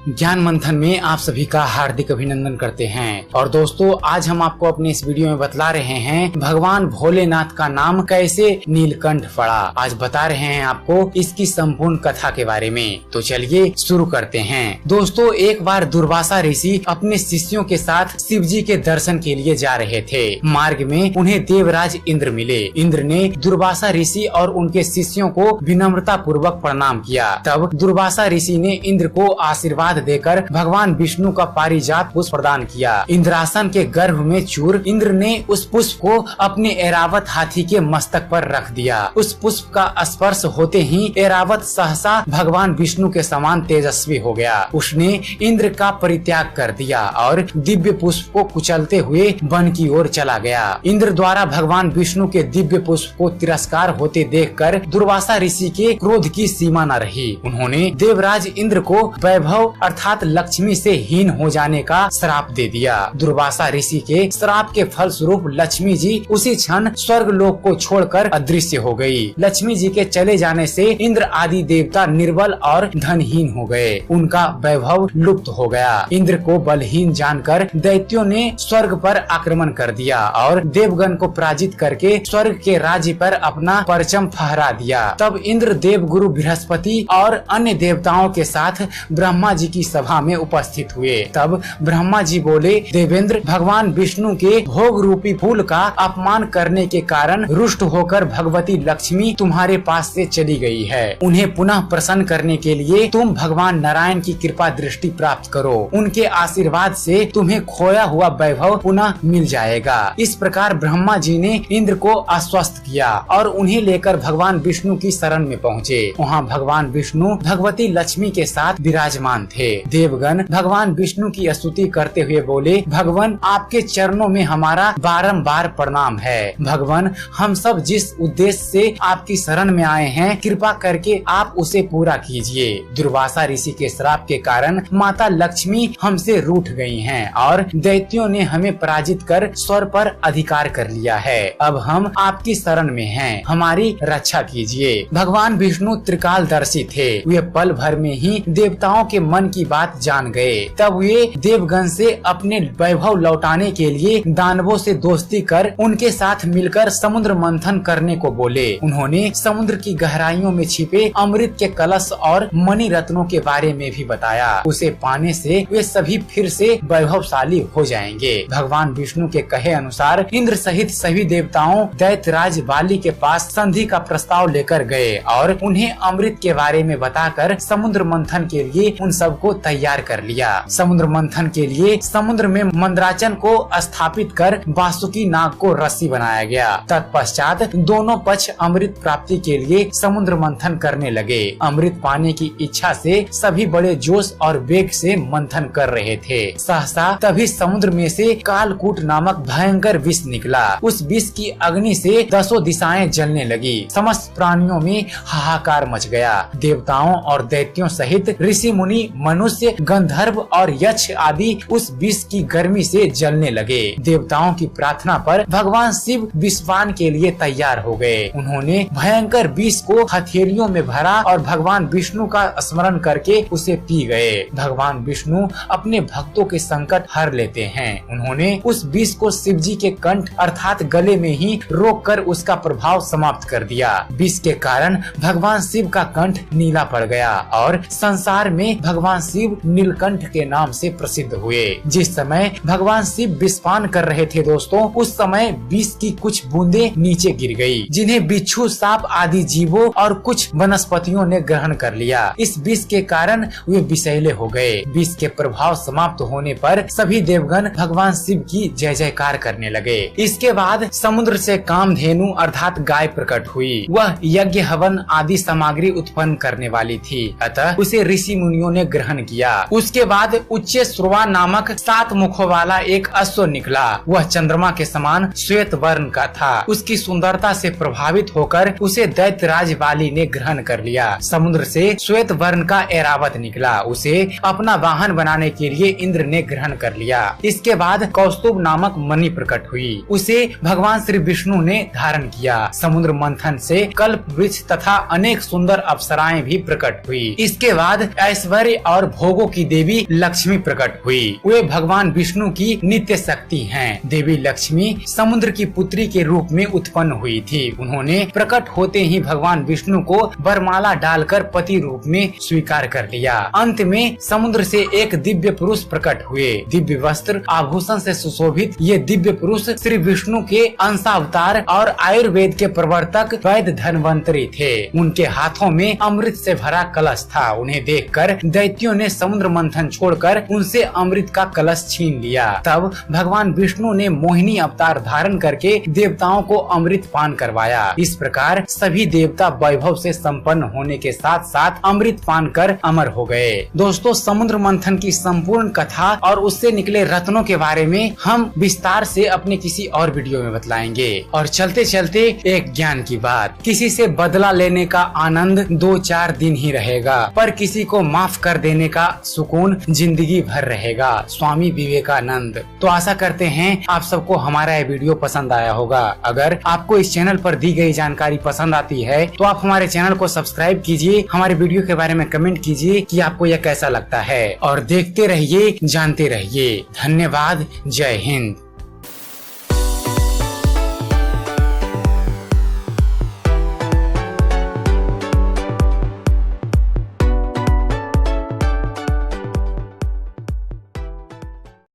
ज्ञान मंथन में आप सभी का हार्दिक अभिनंदन करते हैं। और दोस्तों, आज हम आपको अपने इस वीडियो में बतला रहे हैं भगवान भोलेनाथ का नाम कैसे नीलकंठ पड़ा। आज बता रहे हैं आपको इसकी संपूर्ण कथा के बारे में। तो चलिए शुरू करते हैं। दोस्तों, एक बार दुर्वासा ऋषि अपने शिष्यों के साथ शिव जी के दर्शन के लिए जा रहे थे। मार्ग में उन्हें देवराज इंद्र मिले। इंद्र ने दुर्वासा ऋषि और उनके शिष्यों को विनम्रता पूर्वक प्रणाम किया। तब दुर्वासा ऋषि ने इंद्र को आशीर्वाद देकर भगवान विष्णु का पारिजात पुष्प प्रदान किया। इंद्रासन के गर्भ में चूर इंद्र ने उस पुष्प को अपने ऐरावत हाथी के मस्तक पर रख दिया। उस पुष्प का स्पर्श होते ही ऐरावत सहसा भगवान विष्णु के समान तेजस्वी हो गया। उसने इंद्र का परित्याग कर दिया और दिव्य पुष्प को कुचलते हुए वन की ओर चला गया। इंद्र द्वारा भगवान विष्णु के दिव्य पुष्प को तिरस्कार होते देखकर दुर्वासा ऋषि के क्रोध की सीमा न रही। उन्होंने देवराज इंद्र को वैभव अर्थात लक्ष्मी से हीन हो जाने का श्राप दे दिया। दुर्वासा ऋषि के श्राप के फल स्वरूप लक्ष्मी जी उसी क्षण स्वर्ग लोक को छोड़कर अदृश्य हो गई। लक्ष्मी जी के चले जाने से इंद्र आदि देवता निर्बल और धनहीन हो गए। उनका वैभव लुप्त हो गया। इंद्र को बलहीन जानकर दैत्यों ने स्वर्ग पर आक्रमण कर दिया और देवगण को पराजित करके स्वर्ग के राज्य पर अपना परचम फहरा दिया। तब इंद्र देवगुरु बृहस्पति और अन्य देवताओं के साथ ब्रह्मा जी की सभा में उपस्थित हुए। तब ब्रह्मा जी बोले, देवेंद्र, भगवान विष्णु के भोग रूपी फूल का अपमान करने के कारण रुष्ट होकर भगवती लक्ष्मी तुम्हारे पास से चली गई है। उन्हें पुनः प्रसन्न करने के लिए तुम भगवान नारायण की कृपा दृष्टि प्राप्त करो। उनके आशीर्वाद से तुम्हें खोया हुआ वैभव पुनः मिल जाएगा। इस प्रकार ब्रह्मा जी ने इंद्र को आश्वस्त किया और उन्हें लेकर भगवान विष्णु की शरण में पहुँचे। वहाँ भगवान विष्णु भगवती लक्ष्मी के साथ विराजमान थे। देवगण भगवान विष्णु की स्तुति करते हुए बोले, भगवान, आपके चरणों में हमारा बारंबार प्रणाम है। भगवान, हम सब जिस उद्देश्य से आपकी शरण में आए हैं, कृपा करके आप उसे पूरा कीजिए। दुर्वासा ऋषि के श्राप के कारण माता लक्ष्मी हमसे रूठ गई हैं और दैत्यों ने हमें पराजित कर स्वर्ग पर अधिकार कर लिया है। अब हम आपकी शरण में हैं, हमारी रक्षा कीजिए। भगवान विष्णु त्रिकालदर्शी थे। वे पल भर में ही देवताओं के मन की बात जान गए। तब वे देवगण से अपने वैभव लौटाने के लिए दानवों से दोस्ती कर उनके साथ मिलकर समुद्र मंथन करने को बोले। उन्होंने समुद्र की गहराइयों में छिपे अमृत के कलश और मणि रत्नों के बारे में भी बताया। उसे पाने से वे सभी फिर से वैभवशाली हो जाएंगे। भगवान विष्णु के कहे अनुसार इंद्र सहित सभी देवताओं दैत्यराज बाली के पास संधि का प्रस्ताव लेकर गए और उन्हें अमृत के बारे में बताकर समुद्र मंथन के लिए उन सबको तैयार कर लिया। समुद्र मंथन के लिए समुद्र में मंद्राचन को स्थापित कर वासुकी नाग को रस्सी बनाया गया। तत्पश्चात दोनों पक्ष अमृत प्राप्ति के लिए समुद्र मंथन करने लगे। अमृत पाने की इच्छा से सभी बड़े जोश और वेग से मंथन कर रहे थे। सहसा तभी समुद्र में से कालकूट नामक भयंकर विष निकला। उस विष की अग्नि से 10 दिशाएं जलने लगी। समस्त प्राणियों में हाहाकार मच गया। देवताओं और दैत्यों सहित ऋषि मुनि, मनुष्य, गंधर्व और यक्ष आदि उस विष की गर्मी से जलने लगे। देवताओं की प्रार्थना पर भगवान शिव विषपान के लिए तैयार हो गए। उन्होंने भयंकर विष को हथेलियों में भरा और भगवान विष्णु का स्मरण करके उसे पी गए। भगवान विष्णु अपने भक्तों के संकट हर लेते हैं। उन्होंने उस विष को शिव जी के कंठ अर्थात गले में ही रोककर उसका प्रभाव समाप्त कर दिया। विष के कारण भगवान शिव का कंठ नीला पड़ गया और संसार में भगवान शिव नीलकंठ के नाम से प्रसिद्ध हुए। जिस समय भगवान शिव विषपान कर रहे थे दोस्तों, उस समय विष की कुछ बूंदे नीचे गिर गई, जिन्हें बिच्छू, सांप आदि जीवों और कुछ वनस्पतियों ने ग्रहण कर लिया। इस विष के कारण वे विषैले हो गए। विष के प्रभाव समाप्त होने पर सभी देवगण भगवान शिव की जय जयकार करने लगे। इसके बाद समुद्र से कामधेनु अर्थात गाय प्रकट हुई। वह यज्ञ, हवन आदि सामग्री उत्पन्न करने वाली थी, अतः उसे ऋषि मुनियों ने ग्रहण किया। उसके बाद उच्च श्रवा नामक 7 मुखों वाला एक अश्व निकला। वह चंद्रमा के समान श्वेत वर्ण का था। उसकी सुंदरता से प्रभावित होकर उसे दैत्यराज बाली ने ग्रहण कर लिया। समुद्र से श्वेत वर्ण का ऐरावत निकला। उसे अपना वाहन बनाने के लिए इंद्र ने ग्रहण कर लिया। इसके बाद कौस्तुभ नामक मणि प्रकट हुई। उसे भगवान श्री विष्णु ने धारण किया। समुद्र मंथन से कल्प वृक्ष तथा अनेक सुंदर अप्सराएं भी प्रकट हुई। इसके बाद ऐश्वर्य और और भोगों की देवी लक्ष्मी प्रकट हुई। वे भगवान विष्णु की नित्य शक्ति हैं। देवी लक्ष्मी समुद्र की पुत्री के रूप में उत्पन्न हुई थी। उन्होंने प्रकट होते ही भगवान विष्णु को वरमाला डालकर पति रूप में स्वीकार कर लिया। अंत में समुद्र से एक दिव्य पुरुष प्रकट हुए। दिव्य वस्त्र आभूषण से सुशोभित ये दिव्य पुरुष श्री विष्णु के अंशावतार और आयुर्वेद के प्रवर्तक वैद्य धन्वंतरी थे। उनके हाथों में अमृत से भरा कलश था। उन्हें देखकर दैत्यों ने समुद्र मंथन छोड़कर उनसे अमृत का कलश छीन लिया। तब भगवान विष्णु ने मोहिनी अवतार धारण करके देवताओं को अमृत पान करवाया। इस प्रकार सभी देवता वैभव से संपन्न होने के साथ साथ अमृत पान कर अमर हो गए। दोस्तों, समुद्र मंथन की संपूर्ण कथा और उससे निकले रत्नों के बारे में हम विस्तार से अपने किसी और वीडियो में बतलाएंगे। और चलते चलते एक ज्ञान की बात, किसी से बदला लेने का आनंद 2-4 दिन ही रहेगा, पर किसी को माफ कर देने का सुकून जिंदगी भर रहेगा। स्वामी विवेकानंद। तो आशा करते हैं आप सबको हमारा ये वीडियो पसंद आया होगा। अगर आपको इस चैनल पर दी गई जानकारी पसंद आती है तो आप हमारे चैनल को सब्सक्राइब कीजिए, हमारे वीडियो के बारे में कमेंट कीजिए कि आपको यह कैसा लगता है, और देखते रहिए, जानते रहिए। धन्यवाद। जय हिंद।